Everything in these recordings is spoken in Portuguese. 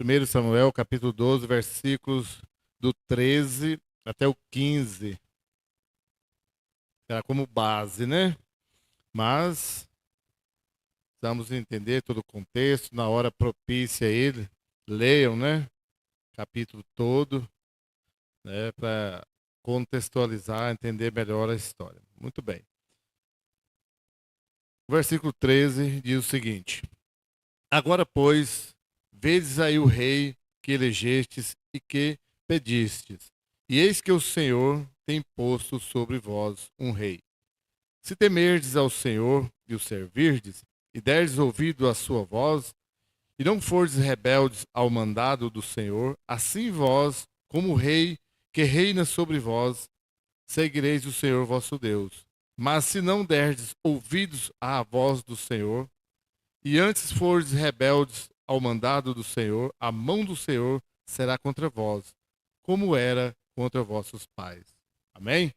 1 Samuel, capítulo 12, versículos do 13 até o 15. Era como base, né? Mas precisamos entender todo o contexto, na hora propícia a ele. Leiam, né? Capítulo todo, né? Para contextualizar, entender melhor a história. Muito bem. O versículo 13 diz o seguinte: Agora, pois, vedes aí o rei que elegestes e que pedistes. E eis que o Senhor tem posto sobre vós um rei. Se temerdes ao Senhor e o servirdes, e derdes ouvido à sua voz, e não fordes rebeldes ao mandado do Senhor, assim vós, como o rei que reina sobre vós, seguireis o Senhor vosso Deus. Mas se não derdes ouvidos à voz do Senhor, e antes fordes rebeldes ao mandado do Senhor, a mão do Senhor será contra vós, como era contra vossos pais. Amém?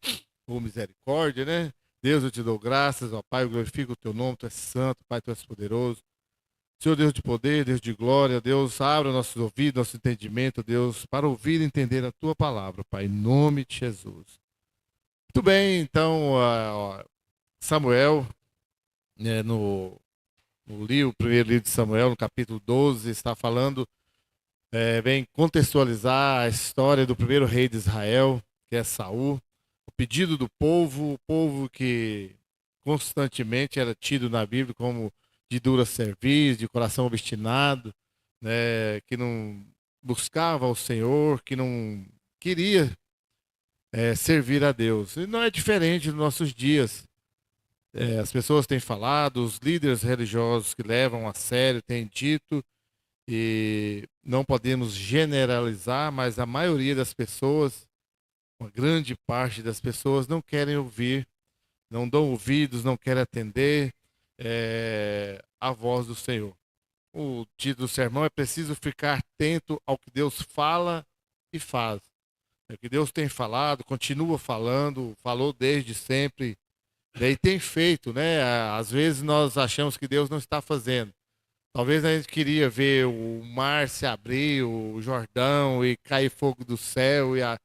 Por misericórdia, né? Deus, eu te dou graças, ó Pai, eu glorifico o teu nome, tu és santo, Pai, tu és poderoso. Senhor Deus de poder, Deus de glória, Deus, abra nossos ouvidos, nosso entendimento, Deus, para ouvir e entender a tua palavra, Pai, em nome de Jesus. Muito bem, então, Samuel, né, no primeiro livro de Samuel, no capítulo 12, está falando, vem contextualizar a história do primeiro rei de Israel, que é Saul, o pedido do povo, o povo que constantemente era tido na Bíblia como de dura cerviz, de coração obstinado, né, que não buscava o Senhor, que não queria servir a Deus. E não é diferente nos nossos dias. As pessoas têm falado, os líderes religiosos que levam a sério têm dito, e não podemos generalizar, mas a maioria das pessoas, uma grande parte das pessoas, não querem ouvir, não dão ouvidos, não querem atender a voz do Senhor. O título do sermão é Preciso Ficar Atento ao que Deus fala e faz. É o que Deus tem falado, continua falando, falou desde sempre, e tem feito, né? Às vezes nós achamos que Deus não está fazendo. Talvez a gente queria ver o mar se abrir, o Jordão, e cair fogo do céu, e a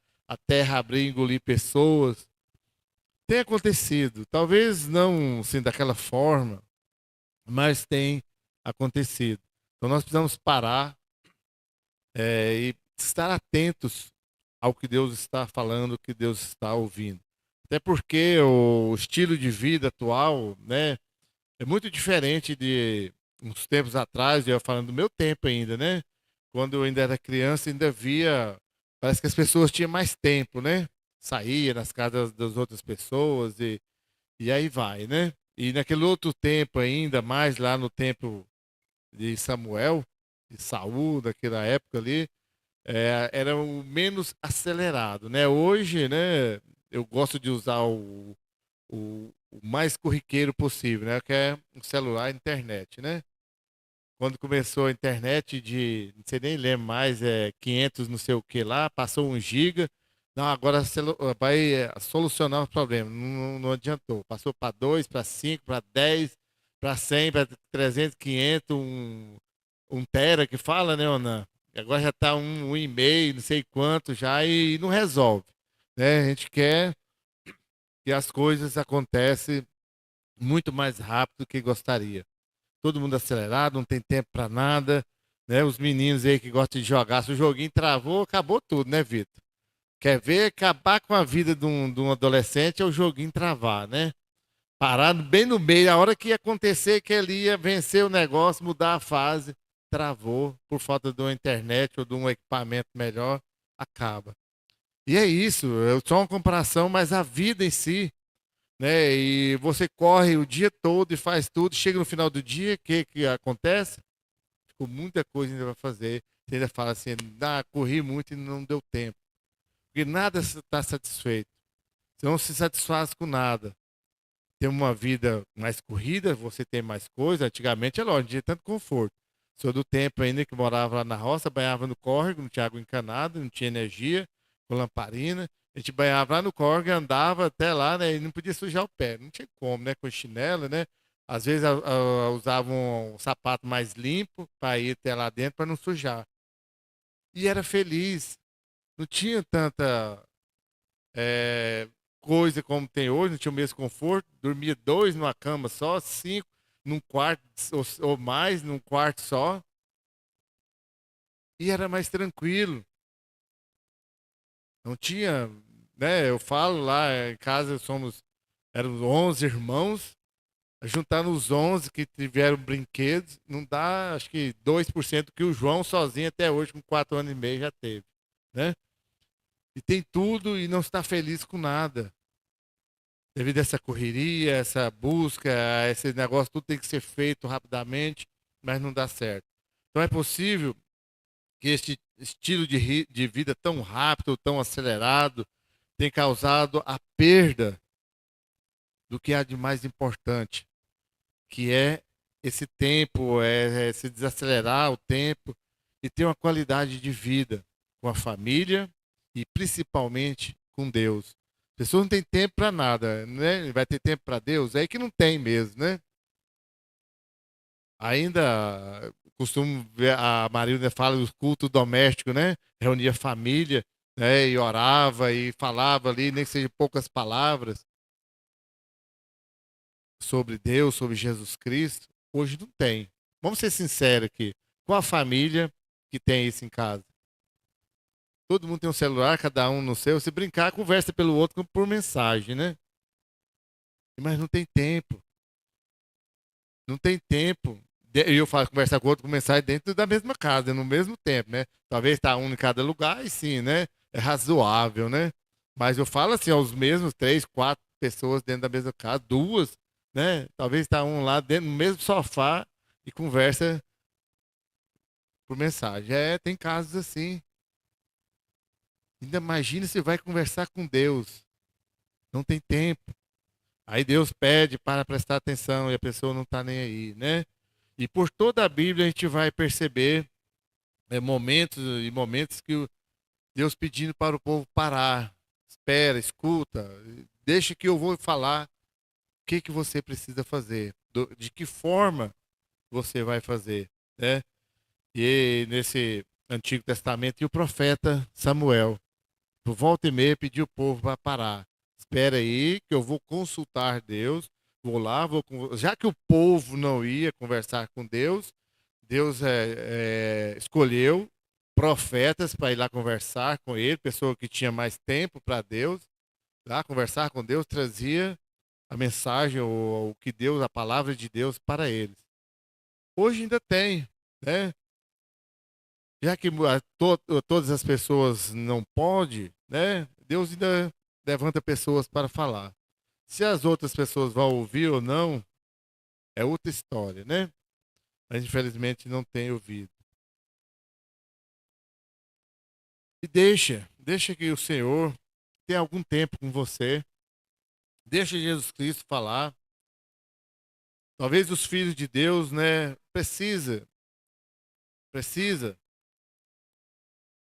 terra abrir e engolir pessoas. Tem acontecido. Talvez não assim daquela forma, mas tem acontecido. Então nós precisamos parar e estar atentos ao que Deus está falando, o que Deus está ouvindo. Até porque o estilo de vida atual, né, é muito diferente de uns tempos atrás, eu falando do meu tempo ainda, né? Quando eu ainda era criança, ainda via, parece que as pessoas tinham mais tempo, né? Saía nas casas das outras pessoas e aí vai, né? E naquele outro tempo ainda, mais lá no tempo de Samuel, de Saul, daquela época ali, era o menos acelerado, né? Hoje, né, eu gosto de usar o mais corriqueiro possível, né? Que é um celular e internet, né? Quando começou a internet não sei nem lembro mais, 500 não sei o que lá, passou 1 giga. Não, agora vai solucionar o problema. Não adiantou. Passou para 2, para 5, para 10, para 100, para 300, 500, um tera que fala, né, Onan? E agora já está um e meio, não sei quanto já, e não resolve, né? A gente quer que as coisas acontecem muito mais rápido do que gostaria. Todo mundo acelerado, não tem tempo para nada, né? Os meninos aí que gostam de jogar, se o joguinho travou, acabou tudo, né, Vitor? Quer ver acabar com a vida de um adolescente é o joguinho travar, né? Parado bem no meio, a hora que ia acontecer que ele ia vencer o negócio, mudar a fase, travou por falta de uma internet ou de um equipamento melhor, acaba. E é isso, é só uma comparação, mas a vida em si, né? E você corre o dia todo e faz tudo, chega no final do dia, o que que acontece? Ficou muita coisa ainda para fazer. Você ainda fala assim, corri muito e não deu tempo. Porque nada está satisfeito. Você não se satisfaz com nada. Tem uma vida mais corrida, você tem mais coisa. Antigamente é lógico, não tinha tanto conforto. Sou do tempo ainda que morava lá na roça, banhava no córrego, não tinha água encanada, não tinha energia, com lamparina. A gente banhava lá no córrego, andava até lá, né? E não podia sujar o pé. Não tinha como, né? Com chinelo, né? Às vezes usava um sapato mais limpo para ir até lá dentro para não sujar. e era feliz. Não tinha tanta é, coisa como tem hoje, não tinha o mesmo conforto. Dormia dois numa cama só, cinco num quarto ou mais num quarto só, e era mais tranquilo. Não tinha, né? Eu falo lá em casa éramos 11 irmãos. Juntando os 11 que tiveram brinquedos, não dá, acho que 2% que o João sozinho até hoje, com 4 anos e meio, já teve, né? E tem tudo e não está feliz com nada. Devido a essa correria, essa busca, esse negócio, tudo tem que ser feito rapidamente, mas não dá certo. Então é possível que este estilo de vida tão rápido, tão acelerado, tenha causado a perda do que há de mais importante, que é esse tempo, é se desacelerar o tempo e ter uma qualidade de vida com a família e principalmente com Deus. A pessoa não tem tempo para nada, né? Vai ter tempo para Deus? É aí que não tem mesmo, né? Ainda costumo ver a Marília fala do culto doméstico, né? Reunia a família, né? E orava e falava ali, nem que seja poucas palavras sobre Deus, sobre Jesus Cristo. Hoje não tem. Vamos ser sinceros aqui. Qual a família que tem isso em casa? Todo mundo tem um celular, cada um no seu. Se brincar, conversa pelo outro por mensagem, né? Mas não tem tempo. Não tem tempo. E eu falo conversar com o outro com mensagem dentro da mesma casa, no mesmo tempo, né? Talvez tá um em cada lugar, e sim, né? É razoável, né? Mas eu falo assim, aos mesmos três, quatro pessoas dentro da mesma casa, duas, né? Talvez tá um lá dentro no mesmo sofá e conversa por mensagem. É, tem casos assim. Ainda imagina se vai conversar com Deus. Não tem tempo. Aí Deus pede para prestar atenção e a pessoa não está nem aí, né? E por toda a Bíblia a gente vai perceber momentos e momentos que Deus pedindo para o povo parar, espera, escuta, deixa que eu vou falar o que que você precisa fazer, de que forma você vai fazer, né? E nesse Antigo Testamento e o profeta Samuel, por volta e meia pediu o povo para parar. Espera aí que eu vou consultar Deus, vou lá, já que o povo não ia conversar com Deus, Deus escolheu profetas para ir lá conversar com ele, pessoa que tinha mais tempo para Deus, lá conversar com Deus, trazia a mensagem, o que Deus, a palavra de Deus para eles. Hoje ainda tem, né? Já que todas as pessoas não podem, né? Deus ainda levanta pessoas para falar. Se as outras pessoas vão ouvir ou não, é outra história, né? Mas infelizmente não tem ouvido. E deixa que o Senhor tenha algum tempo com você. Deixa Jesus Cristo falar. Talvez os filhos de Deus, né, precisa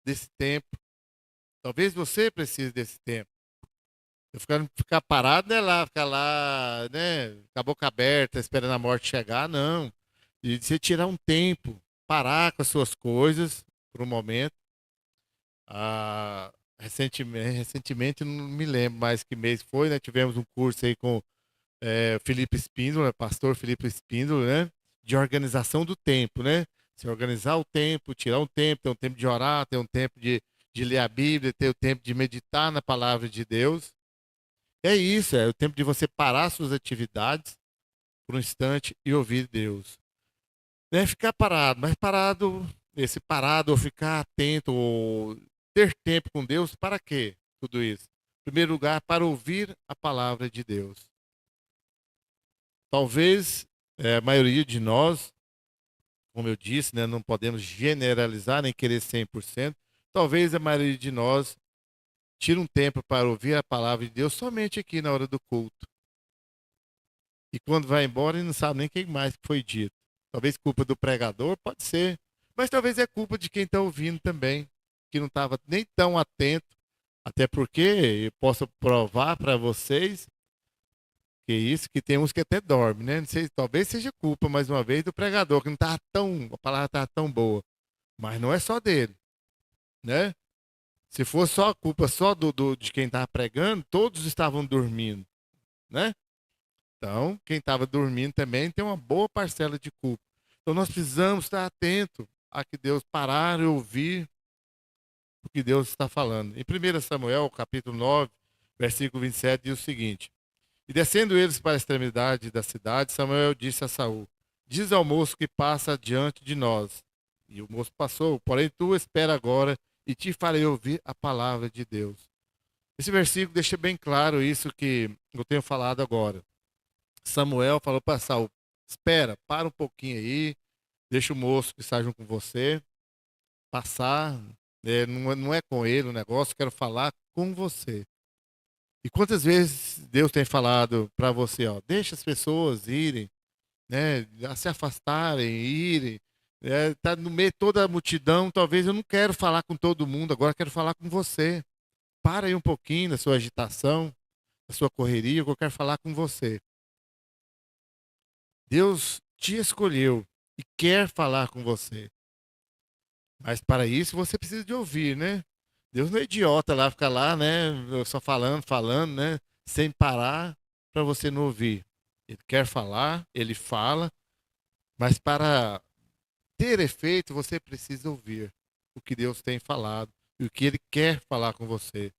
desse tempo. Talvez você precise desse tempo. Eu ficar parado, né, lá, ficar lá, né, com a boca aberta, esperando a morte chegar, não. E você tirar um tempo, parar com as suas coisas por um momento. Recentemente, não me lembro mais que mês foi, né? Tivemos um curso aí com Felipe Espíndola, pastor Felipe Espíndola, né? De organização do tempo, né? Se organizar o tempo, tirar um tempo, ter um tempo de orar, ter um tempo de ler a Bíblia, ter o tempo de meditar na palavra de Deus. É isso, é o tempo de você parar suas atividades por um instante e ouvir Deus. Não é ficar parado, mas esse parado ou ficar atento ou ter tempo com Deus, para quê? Tudo isso. Em primeiro lugar, para ouvir a palavra de Deus. Talvez a maioria de nós, como eu disse, né, não podemos generalizar nem querer 100%. Talvez a maioria de nós tire um tempo para ouvir a palavra de Deus somente aqui na hora do culto. E quando vai embora, ele não sabe nem quem mais foi dito. Talvez culpa do pregador, pode ser. Mas talvez é culpa de quem está ouvindo também, que não estava nem tão atento. Até porque eu posso provar para vocês que isso, que tem uns que até dormem, né? Não sei, talvez seja culpa, mais uma vez, do pregador, que não estava tão, a palavra estava tão boa. Mas não é só dele. né? Se fosse só a culpa só de quem estava pregando, todos estavam dormindo, né? Então, quem estava dormindo também tem uma boa parcela de culpa. Então, nós precisamos estar atento a que Deus parar e ouvir o que Deus está falando. Em 1 Samuel, capítulo 9, versículo 27, diz o seguinte: E descendo eles para a extremidade da cidade, Samuel disse a Saul: Diz ao moço que passa diante de nós. E o moço passou, porém tu espera agora e te farei ouvir a palavra de Deus. Esse versículo deixa bem claro isso que eu tenho falado agora. Samuel falou para Saul: Espera, para um pouquinho aí, deixa o moço que está junto com você passar. Não é com ele o negócio, quero falar com você. E quantas vezes Deus tem falado para você, ó, deixa as pessoas irem, né, a se afastarem, irem, tá no meio de toda a multidão, talvez eu não quero falar com todo mundo, agora quero falar com você. Para aí um pouquinho da sua agitação, da sua correria, que eu quero falar com você. Deus te escolheu e quer falar com você. Mas para isso você precisa de ouvir, né? Deus não é idiota lá, ficar lá, né? Só falando, falando, né? Sem parar para você não ouvir. Ele quer falar, ele fala, mas para ter efeito você precisa ouvir o que Deus tem falado e o que ele quer falar com você.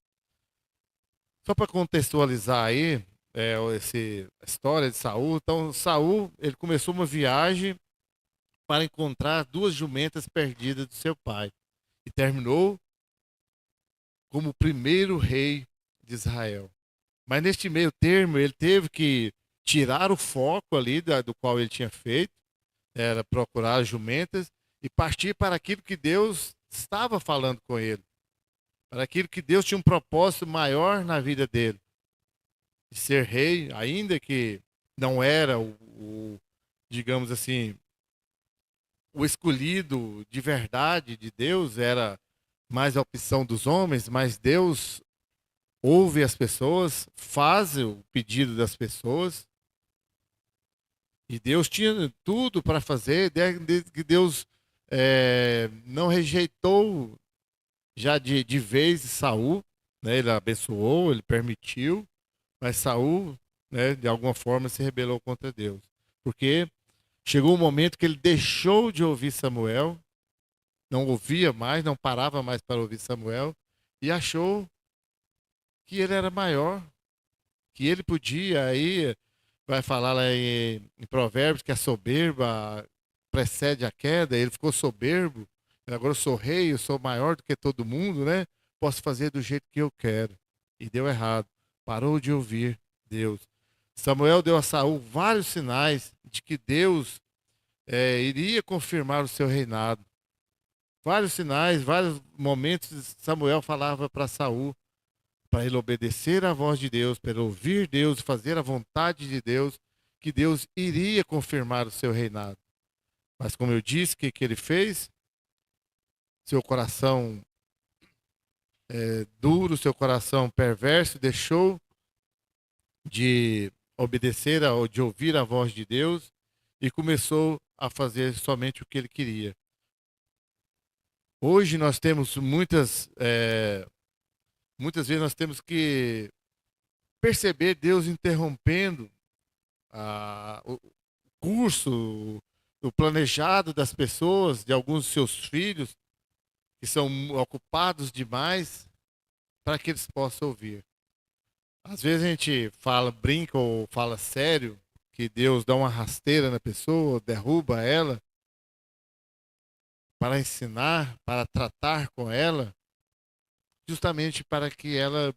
Só para contextualizar aí, a história de Saul. Então, Saul, ele começou uma viagem para encontrar duas jumentas perdidas do seu pai e terminou como o primeiro rei de Israel. Mas neste meio termo, ele teve que tirar o foco ali do qual ele tinha feito, era procurar as jumentas e partir para aquilo que Deus estava falando com ele, para aquilo que Deus tinha um propósito maior na vida dele, de ser rei, ainda que não era digamos assim, o escolhido de verdade de Deus, era mais a opção dos homens, mas Deus ouve as pessoas, faz o pedido das pessoas. E Deus tinha tudo para fazer, desde que Deus não rejeitou já de vez Saul, né? Ele abençoou, ele permitiu, mas Saul, né, de alguma forma se rebelou contra Deus. Porque chegou um momento que ele deixou de ouvir Samuel, não ouvia mais, não parava mais para ouvir Samuel, e achou que ele era maior, que ele podia. Aí vai falar lá em Provérbios que a soberba precede a queda. Ele ficou soberbo. Agora eu sou rei, eu sou maior do que todo mundo, né? Posso fazer do jeito que eu quero. E deu errado. Parou de ouvir Deus. Samuel deu a Saul vários sinais de que Deus iria confirmar o seu reinado. Vários sinais, vários momentos Samuel falava para Saul, para ele obedecer à voz de Deus, para ele ouvir Deus, fazer a vontade de Deus, que Deus iria confirmar o seu reinado. Mas como eu disse, o que ele fez? Seu coração duro, seu coração perverso, deixou de obedecer, de ouvir a voz de Deus e começou a fazer somente o que ele queria. Hoje nós temos muitas vezes nós temos que perceber Deus interrompendo o curso, o planejado das pessoas, de alguns de seus filhos, que são ocupados demais, para que eles possam ouvir. Às vezes a gente fala, brinca ou fala sério, que Deus dá uma rasteira na pessoa, derruba ela, para ensinar, para tratar com ela, justamente para que ela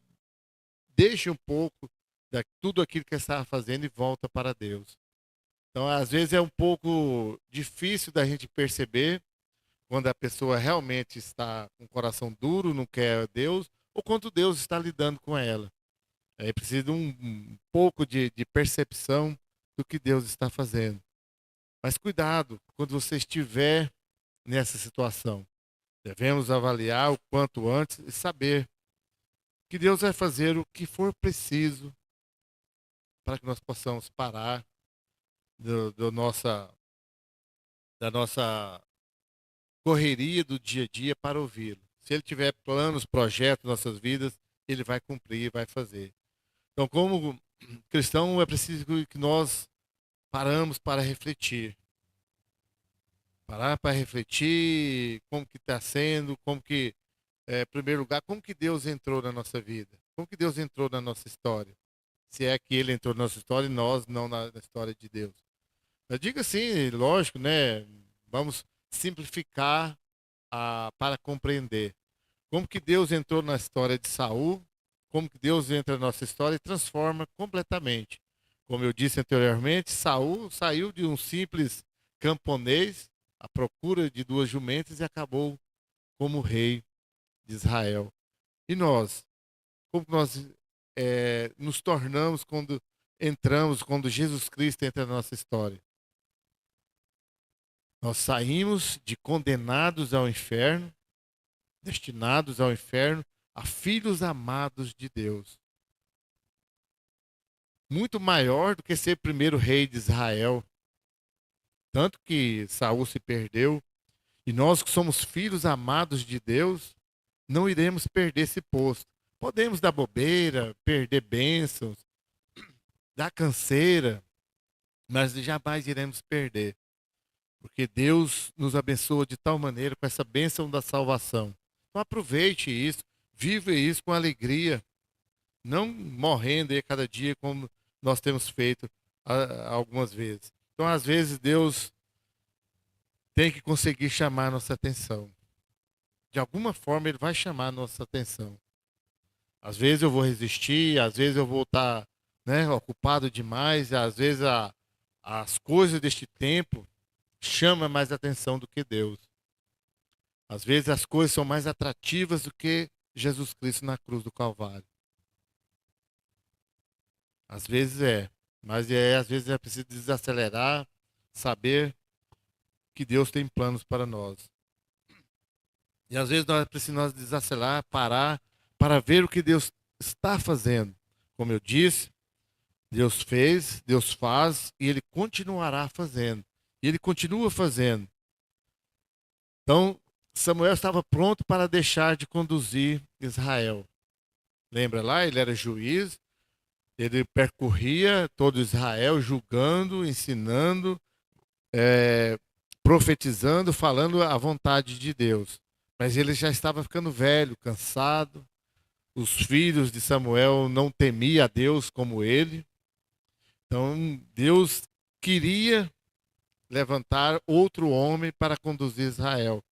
deixe um pouco de tudo aquilo que ela estava fazendo e volta para Deus. Então, às vezes é um pouco difícil da gente perceber quando a pessoa realmente está com o coração duro, não quer Deus, ou quando Deus está lidando com ela. É preciso um pouco de percepção do que Deus está fazendo. Mas cuidado quando você estiver nessa situação. Devemos avaliar o quanto antes e saber que Deus vai fazer o que for preciso para que nós possamos parar do da nossa correria do dia a dia para ouvi-lo. Se ele tiver planos, projetos nas nossas vidas, ele vai cumprir, vai fazer. Então, como cristão, é preciso que nós paramos para refletir. Parar para refletir como que está sendo, como que, em primeiro lugar, como que Deus entrou na nossa vida. Como que Deus entrou na nossa história. Se é que ele entrou na nossa história e nós não na história de Deus. Eu digo assim, lógico, né? Vamos simplificar para compreender. Como que Deus entrou na história de Saul, como que Deus entra na nossa história e transforma completamente. Como eu disse anteriormente, Saul saiu de um simples camponês à procura de duas jumentas e acabou como rei de Israel. E nós, como que nós nos tornamos quando entramos, quando Jesus Cristo entra na nossa história? Nós saímos de condenados ao inferno, destinados ao inferno, a filhos amados de Deus. Muito maior do que ser primeiro rei de Israel. Tanto que Saul se perdeu. E nós que somos filhos amados de Deus, não iremos perder esse posto. Podemos dar bobeira, perder bênçãos, dar canseira, mas jamais iremos perder. Porque Deus nos abençoa de tal maneira com essa bênção da salvação. Então aproveite isso, viva isso com alegria, não morrendo aí cada dia como nós temos feito algumas vezes. Então, às vezes, Deus tem que conseguir chamar a nossa atenção. De alguma forma, Ele vai chamar a nossa atenção. Às vezes eu vou resistir, às vezes eu vou estar, né, ocupado demais, às vezes as coisas deste tempo chamam mais atenção do que Deus. Às vezes as coisas são mais atrativas do que Jesus Cristo na cruz do Calvário. Às vezes mas às vezes é preciso desacelerar, saber que Deus tem planos para nós. E às vezes nós precisamos desacelerar, parar, para ver o que Deus está fazendo. Como eu disse, Deus fez, Deus faz e Ele continuará fazendo. E Ele continua fazendo. Então, Samuel estava pronto para deixar de conduzir Israel. Lembra lá? Ele era juiz, ele percorria todo Israel, julgando, ensinando, profetizando, falando a vontade de Deus. Mas ele já estava ficando velho, cansado. Os filhos de Samuel não temiam a Deus como ele. Então, Deus queria levantar outro homem para conduzir Israel.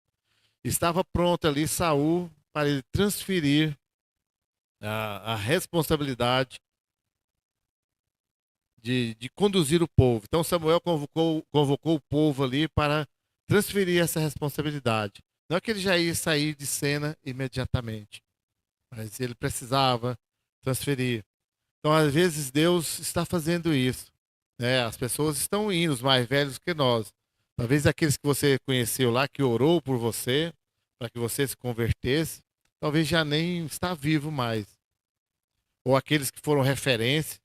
Estava pronto ali Saul para ele transferir a responsabilidade de conduzir o povo. Então Samuel convocou o povo ali para transferir essa responsabilidade. Não é que ele já ia sair de cena imediatamente, mas ele precisava transferir. Então, às vezes, Deus está fazendo isso. Né? As pessoas estão indo, os mais velhos que nós. Talvez aqueles que você conheceu lá, que orou por você, para que você se convertesse, talvez já nem está vivo mais. Ou aqueles que foram referência,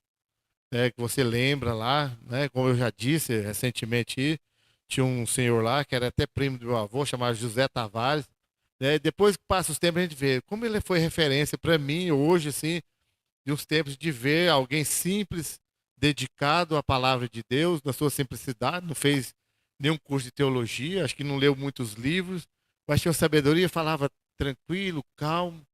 né, que você lembra lá, né, como eu já disse recentemente, tinha um senhor lá, que era até primo do meu avô, chamado José Tavares. Né, depois que passa os tempos, a gente vê como ele foi referência para mim hoje, assim, de uns tempos de ver alguém simples, dedicado à palavra de Deus, na sua simplicidade, não fez nenhum curso de teologia, acho que não leu muitos livros, mas tinha uma sabedoria, falava tranquilo, calmo.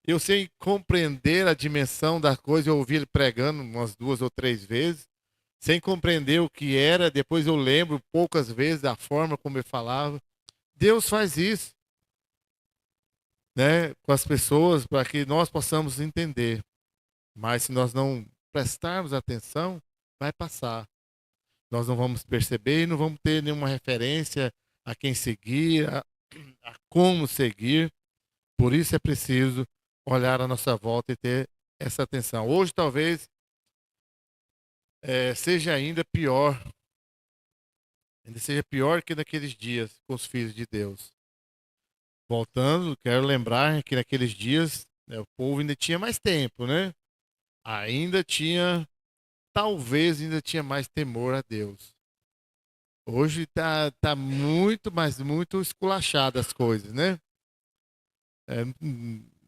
Eu sei compreender a dimensão das coisas, eu ouvi ele pregando umas 2 ou 3 vezes, sem compreender o que era, depois eu lembro poucas vezes da forma como ele falava. Deus faz isso, né, com as pessoas para que nós possamos entender. Mas se nós não prestarmos atenção, vai passar. Nós não vamos perceber e não vamos ter nenhuma referência a quem seguir, a como seguir. Por isso é preciso olhar à nossa volta e ter essa atenção. Hoje talvez seja ainda seja pior que naqueles dias com os filhos de Deus. Voltando, quero lembrar que naqueles dias, né, o povo ainda tinha mais tempo, né? Ainda tinha, talvez ainda tinha mais temor a Deus. Hoje tá muito, mas muito esculachado as coisas, né? É,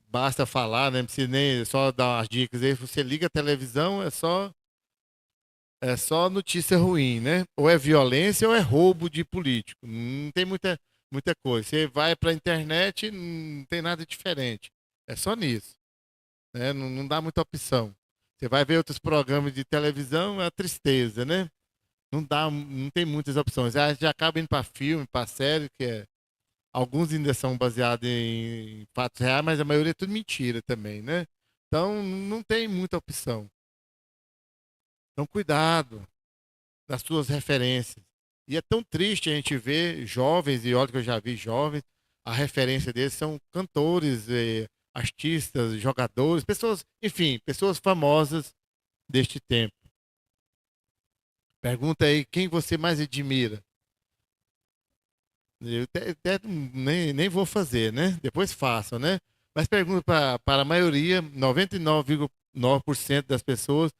basta falar, né? Não precisa nem só dar umas dicas aí. Você liga a televisão, é só notícia ruim, né? Ou é violência ou é roubo de político. Não tem muita coisa. Você vai para a internet, não tem nada diferente. É só nisso, né? Não dá muita opção. Você vai ver outros programas de televisão, é a tristeza, né? Não tem muitas opções. Já acaba indo para filme, para série, alguns ainda são baseados em fatos reais, mas a maioria é tudo mentira também, né? Então não tem muita opção. Então cuidado das suas referências. E é tão triste a gente ver jovens, e olha que eu já vi jovens, a referência deles são cantores, artistas, jogadores, pessoas, enfim, pessoas famosas deste tempo. Pergunta aí quem você mais admira. Eu até nem vou fazer, né? Depois façam, né? Mas pergunta para a maioria, 99,9% das pessoas,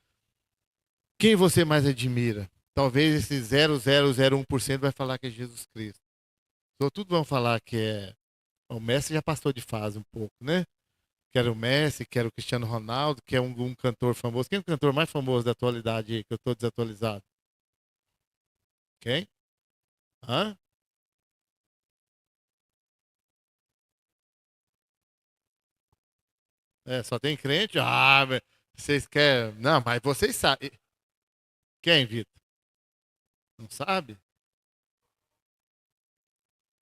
quem você mais admira? Talvez esse 0,001% vai falar que é Jesus Cristo. Então, tudo vão falar que é. O Messi já passou de fase um pouco, né? Quero o Messi, quero o Cristiano Ronaldo, que é um cantor famoso. Quem é o cantor mais famoso da atualidade aí, que eu estou desatualizado? Quem? Hã? É, só tem crente? Ah, vocês querem. Não, mas vocês sabem. Quem, Vitor? Não sabe?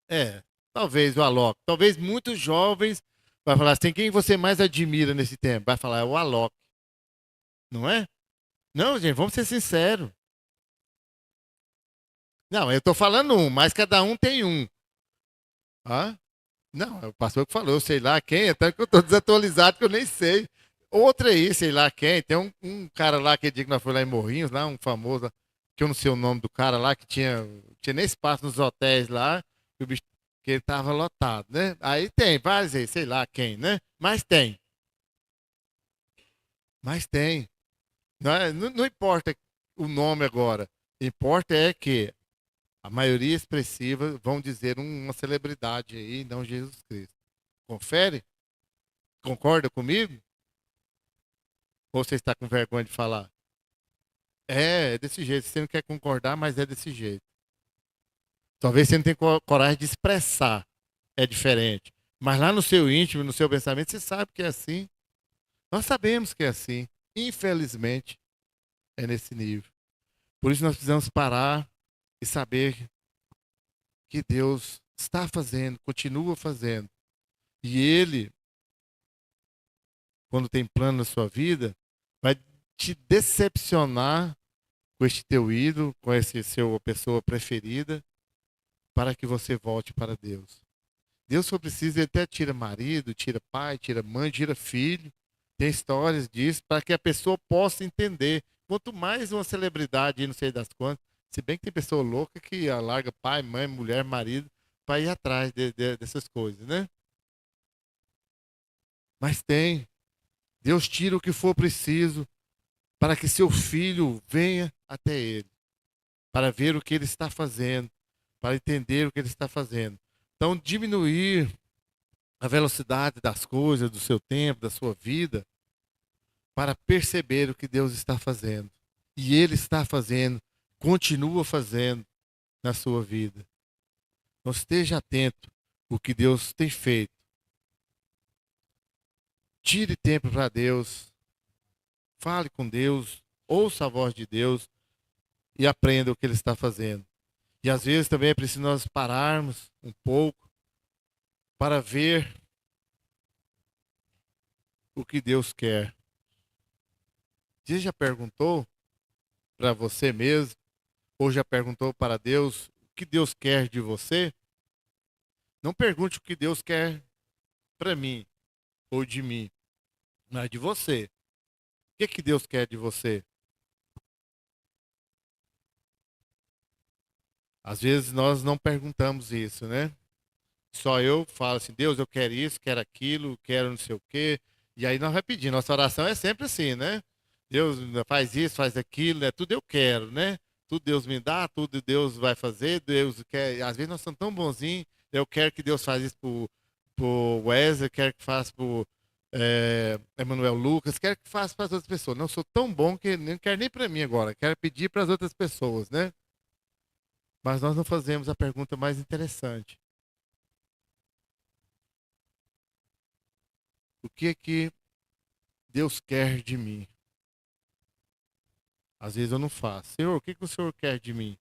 É, talvez o Alok. Talvez muitos jovens vai falar assim, quem você mais admira nesse tempo? Vai falar, é o Alok, não é? Não, gente, vamos ser sinceros. Não, eu tô falando um, mas cada um tem um. Hã? Não, é o pastor que falou, eu sei lá quem, até que eu tô desatualizado, que eu nem sei. Outra aí, sei lá quem. Tem um cara lá que dia que nós fomos lá em Morrinhos, lá, um famoso, que eu não sei o nome do cara lá, que tinha nem espaço nos hotéis lá, que o bicho, que ele tava lotado, né? Aí tem vários aí, sei lá quem, né? Mas tem, mas tem. Não importa o nome agora. Importa é que a maioria expressiva vão dizer uma celebridade aí, não Jesus Cristo. Confere? Concorda comigo? Ou você está com vergonha de falar? É desse jeito. Você não quer concordar, mas é desse jeito. Talvez você não tenha coragem de expressar. É diferente. Mas lá no seu íntimo, no seu pensamento, você sabe que é assim. Nós sabemos que é assim. Infelizmente, é nesse nível. Por isso nós precisamos parar e saber que Deus está fazendo, continua fazendo. E Ele, quando tem plano na sua vida, vai te decepcionar com este teu ídolo, com esse seu pessoa preferida, para que você volte para Deus. Deus só precisa, ele até tira marido, tira pai, tira mãe, tira filho. Tem histórias disso para que a pessoa possa entender. Quanto mais uma celebridade, não sei das quantas, se bem que tem pessoa louca que alarga pai, mãe, mulher, marido, para ir atrás dessas coisas, né? Mas tem. Deus tira o que for preciso para que seu filho venha até ele, para ver o que ele está fazendo, para entender o que ele está fazendo. Então, diminuir a velocidade das coisas, do seu tempo, da sua vida, para perceber o que Deus está fazendo. E Ele está fazendo, continua fazendo na sua vida. Então, esteja atento ao que Deus tem feito. Tire tempo para Deus, fale com Deus, ouça a voz de Deus e aprenda o que Ele está fazendo. E às vezes também é preciso nós pararmos um pouco para ver o que Deus quer. Você já perguntou para você mesmo, ou já perguntou para Deus o que Deus quer de você? Não pergunte o que Deus quer para mim ou de mim, mas de você. O que Deus quer de você? Às vezes nós não perguntamos isso, né? Só eu falo assim, Deus, eu quero isso, quero aquilo, quero não sei o quê. E aí nós vai pedir. Nossa oração é sempre assim, né? Deus faz isso, faz aquilo, né? Tudo eu quero, né? Tudo Deus me dá, tudo Deus vai fazer, Deus quer. Às vezes nós somos tão bonzinhos, eu quero que Deus faça isso pro Wesley, quero que faça pro Emanuel Lucas, quero que faça para as outras pessoas. Não sou tão bom que não quero nem para mim agora, quero pedir para as outras pessoas, né? Mas nós não fazemos a pergunta mais interessante. O que é que Deus quer de mim? Às vezes eu não faço. Senhor, o que que o Senhor quer de mim?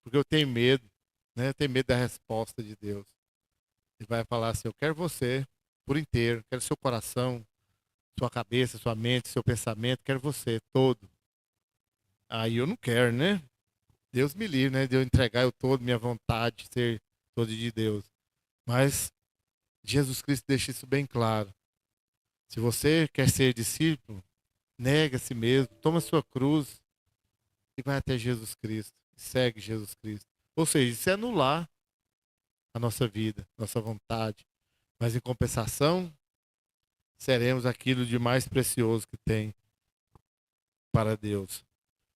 Porque eu tenho medo, né? Eu tenho medo da resposta de Deus. Ele vai falar assim: eu quero você por inteiro, quero seu coração, sua cabeça, sua mente, seu pensamento, quero você todo. Aí eu não quero, né? Deus me livre, né? De eu entregar eu todo, minha vontade, ser todo de Deus. Mas Jesus Cristo deixa isso bem claro. Se você quer ser discípulo, nega a si mesmo, toma sua cruz e vai até Jesus Cristo. Segue Jesus Cristo. Ou seja, isso é anular a nossa vida, nossa vontade. Mas em compensação, seremos aquilo de mais precioso que tem para Deus.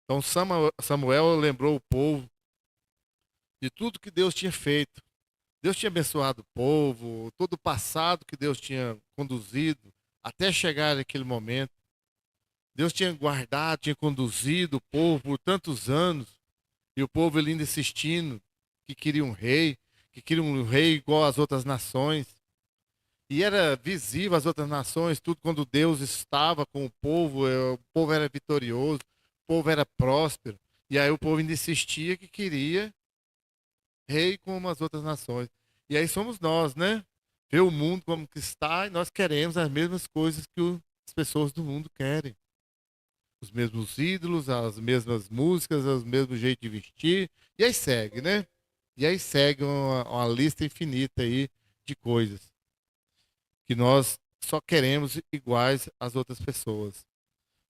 Então Samuel lembrou o povo de tudo que Deus tinha feito. Deus tinha abençoado o povo, todo o passado que Deus tinha conduzido até chegar naquele momento. Deus tinha guardado, tinha conduzido o povo por tantos anos. E o povo ele ainda insistindo que queria um rei, que queria um rei igual às outras nações. E era visível às outras nações, tudo quando Deus estava com o povo era vitorioso, o povo era próspero. E aí o povo ainda insistia que queria rei como as outras nações. E aí somos nós, né? Ver o mundo como que está e nós queremos as mesmas coisas que as pessoas do mundo querem. Os mesmos ídolos, as mesmas músicas, os mesmos jeitos de vestir. E aí segue, né? E aí segue uma lista infinita aí de coisas que nós só queremos iguais às outras pessoas.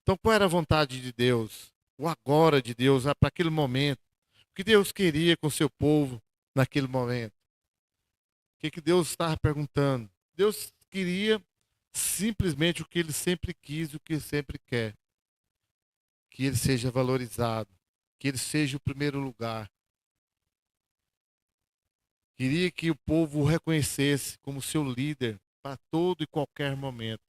Então, qual era a vontade de Deus? O agora de Deus para aquele momento? O que Deus queria com o seu povo naquele momento? O que Deus estava perguntando? Deus queria simplesmente o que ele sempre quis, o que ele sempre quer. Que ele seja valorizado, que ele seja o primeiro lugar. Queria que o povo o reconhecesse como seu líder para todo e qualquer momento.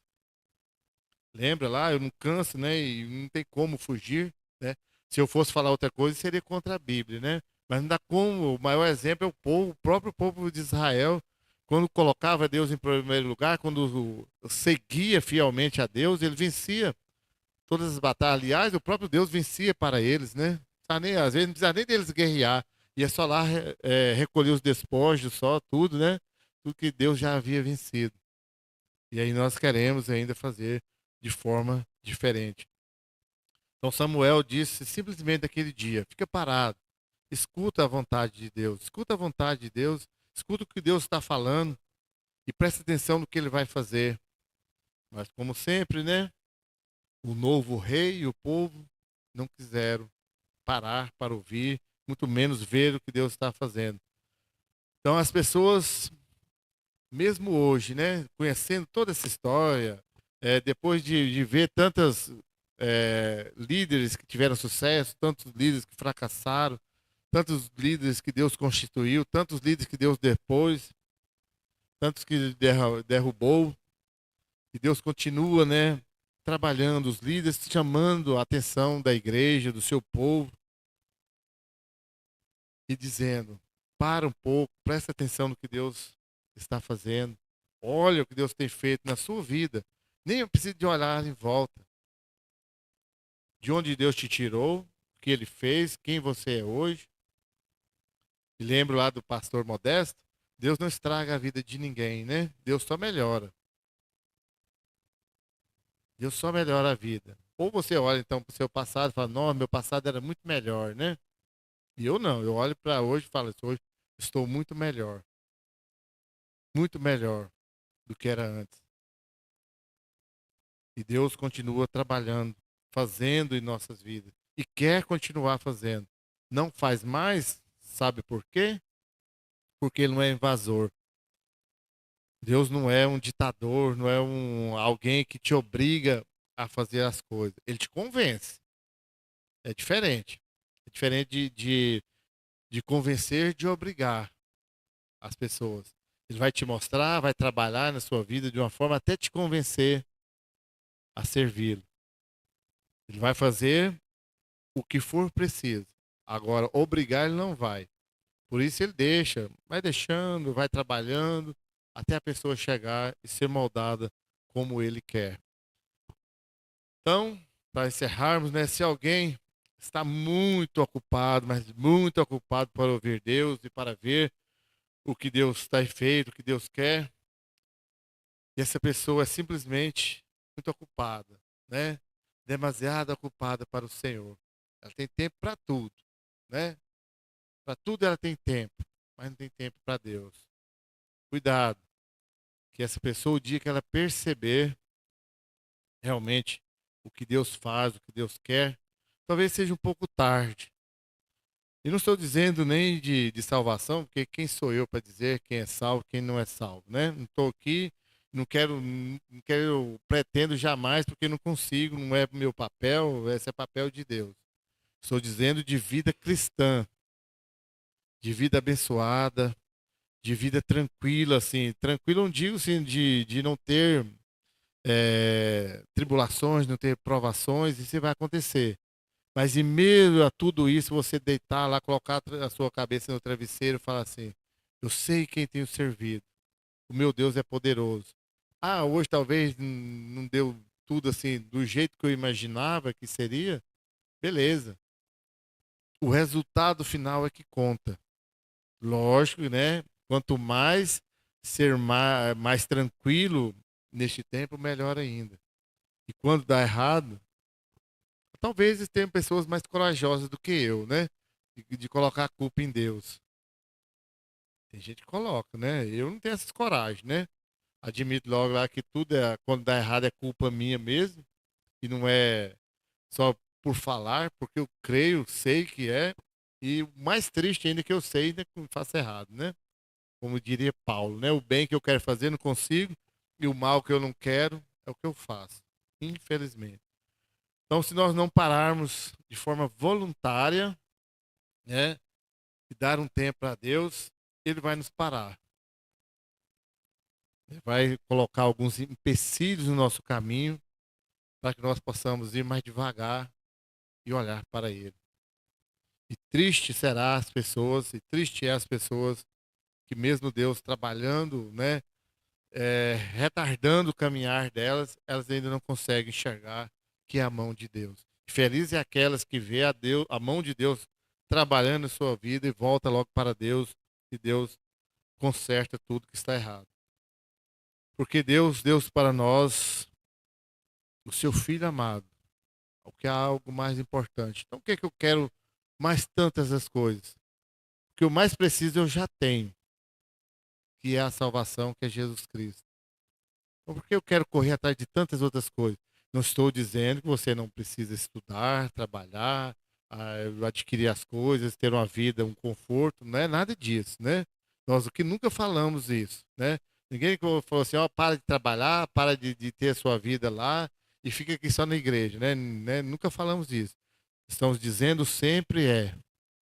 Lembra lá, eu não canso, né? E não tem como fugir, né? Se eu fosse falar outra coisa, seria contra a Bíblia, né? Mas não dá como. O maior exemplo é o povo, o próprio povo de Israel, quando colocava Deus em primeiro lugar, quando seguia fielmente a Deus, ele vencia todas as batalhas. Aliás, o próprio Deus vencia para eles, né? Às vezes não precisa nem deles guerrear. Ia só lá recolher os despojos, só tudo, né? Tudo que Deus já havia vencido. E aí nós queremos ainda fazer de forma diferente. Então Samuel disse simplesmente naquele dia: fica parado, escuta a vontade de Deus, escuta a vontade de Deus, escuta o que Deus está falando e presta atenção no que ele vai fazer. Mas como sempre, né? O novo rei e o povo não quiseram parar para ouvir, muito menos ver o que Deus está fazendo. Então as pessoas, mesmo hoje, né, conhecendo toda essa história, depois de ver tantas líderes que tiveram sucesso, tantos líderes que fracassaram, tantos líderes que Deus constituiu, tantos líderes que Deus depois, tantos que derrubou, e Deus continua, né, trabalhando os líderes, chamando a atenção da igreja, do seu povo, e dizendo: para um pouco, presta atenção no que Deus está fazendo, olha o que Deus tem feito na sua vida, nem precisa de olhar em volta, de onde Deus te tirou, o que Ele fez, quem você é hoje. E lembro lá do pastor Modesto, Deus não estraga a vida de ninguém, né? Deus só melhora. Deus só melhora a vida. Ou você olha então para o seu passado e fala: não, meu passado era muito melhor, né? E eu não, eu olho para hoje e falo: hoje estou muito melhor do que era antes. E Deus continua trabalhando, fazendo em nossas vidas. E quer continuar fazendo. Não faz mais, sabe por quê? Porque Ele não é invasor. Deus não é um ditador, não é alguém que te obriga a fazer as coisas. Ele te convence. É diferente. É diferente de convencer, de obrigar as pessoas. Ele vai te mostrar, vai trabalhar na sua vida de uma forma até te convencer a servi-lo. Ele vai fazer o que for preciso. Agora, obrigar ele não vai. Por isso ele deixa, vai deixando, vai trabalhando, até a pessoa chegar e ser moldada como ele quer. Então, para encerrarmos, né, se alguém está muito ocupado, mas muito ocupado para ouvir Deus e para ver o que Deus está feito, o que Deus quer, e essa pessoa é simplesmente muito ocupada, né? Demasiado ocupada para o Senhor. Ela tem tempo para tudo, né? Para tudo ela tem tempo, mas não tem tempo para Deus. Cuidado, que essa pessoa, o dia que ela perceber realmente o que Deus faz, o que Deus quer, talvez seja um pouco tarde. E não estou dizendo nem de salvação, porque quem sou eu para dizer quem é salvo, quem não é salvo, né? Não estou aqui, não quero, pretendo jamais, porque não consigo, não é meu papel, esse é papel de Deus. Estou dizendo de vida cristã, de vida abençoada, de vida tranquila, assim, tranquila não digo assim, de não ter tribulações, não ter provações, isso vai acontecer. Mas em meio a tudo isso, você deitar lá, colocar a sua cabeça no travesseiro e falar assim: eu sei quem tenho servido. O meu Deus é poderoso. Ah, hoje talvez não deu tudo assim do jeito que eu imaginava que seria. Beleza. O resultado final é que conta. Lógico, né? Quanto mais ser mais tranquilo neste tempo, melhor ainda. E quando dá errado, talvez tenham pessoas mais corajosas do que eu, né? De colocar a culpa em Deus. Tem gente que coloca, né? Eu não tenho essas coragem, né? Admito logo lá que tudo quando dá errado é culpa minha mesmo. E não é só por falar, porque eu creio, sei que é. E o mais triste ainda é que eu sei ainda que eu faço errado, né? Como diria Paulo, né? O bem que eu quero fazer não consigo, e o mal que eu não quero é o que eu faço. Infelizmente. Então, se nós não pararmos de forma voluntária, né, e dar um tempo para Deus, Ele vai nos parar. Ele vai colocar alguns empecilhos no nosso caminho para que nós possamos ir mais devagar e olhar para Ele. E triste será as pessoas, e triste é as pessoas que mesmo Deus trabalhando, né, retardando o caminhar delas, elas ainda não conseguem enxergar que é a mão de Deus. Feliz é aquelas que vê a mão de Deus trabalhando em sua vida e volta logo para Deus e Deus conserta tudo que está errado. Porque Deus deu para nós o seu Filho amado, o que é algo mais importante. Então, o que é que eu quero mais tantas as coisas? O que eu mais preciso eu já tenho, que é a salvação, que é Jesus Cristo. Então, por que eu quero correr atrás de tantas outras coisas? Não estou dizendo que você não precisa estudar, trabalhar, adquirir as coisas, ter uma vida, um conforto, não é nada disso, né? Nós o que nunca falamos isso, né? Ninguém falou assim, ó, para de trabalhar, para de ter a sua vida lá e fica aqui só na igreja, né? Nunca falamos isso. Estamos dizendo sempre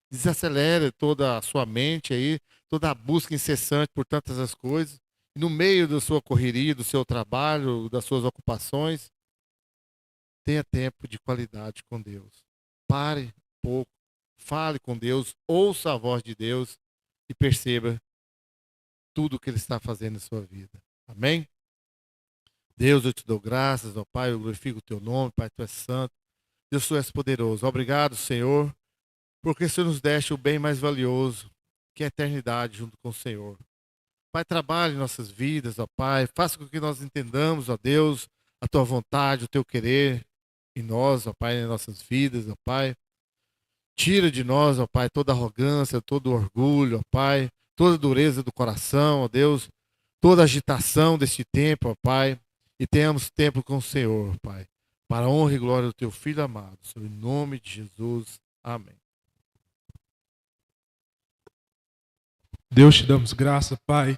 desacelere toda a sua mente aí, toda a busca incessante por tantas as coisas. E no meio da sua correria, do seu trabalho, das suas ocupações, tenha tempo de qualidade com Deus. Pare um pouco, fale com Deus, ouça a voz de Deus e perceba tudo o que Ele está fazendo em sua vida. Amém? Deus, eu te dou graças, ó Pai, eu glorifico o teu nome, Pai, tu és santo. Deus, tu és poderoso. Obrigado, Senhor, porque o Senhor nos deste o bem mais valioso, que é a eternidade junto com o Senhor. Pai, trabalhe em nossas vidas, ó Pai. Faça com que nós entendamos, ó Deus, a tua vontade, o teu querer em nós, ó Pai, em nossas vidas, ó Pai. Tira de nós, ó Pai, toda arrogância, todo orgulho, ó Pai, toda dureza do coração, ó Deus, toda agitação deste tempo, ó Pai, e tenhamos tempo com o Senhor, Pai, para a honra e glória do teu Filho amado. Senhor, em nome de Jesus. Amém. Deus, te damos graça, Pai,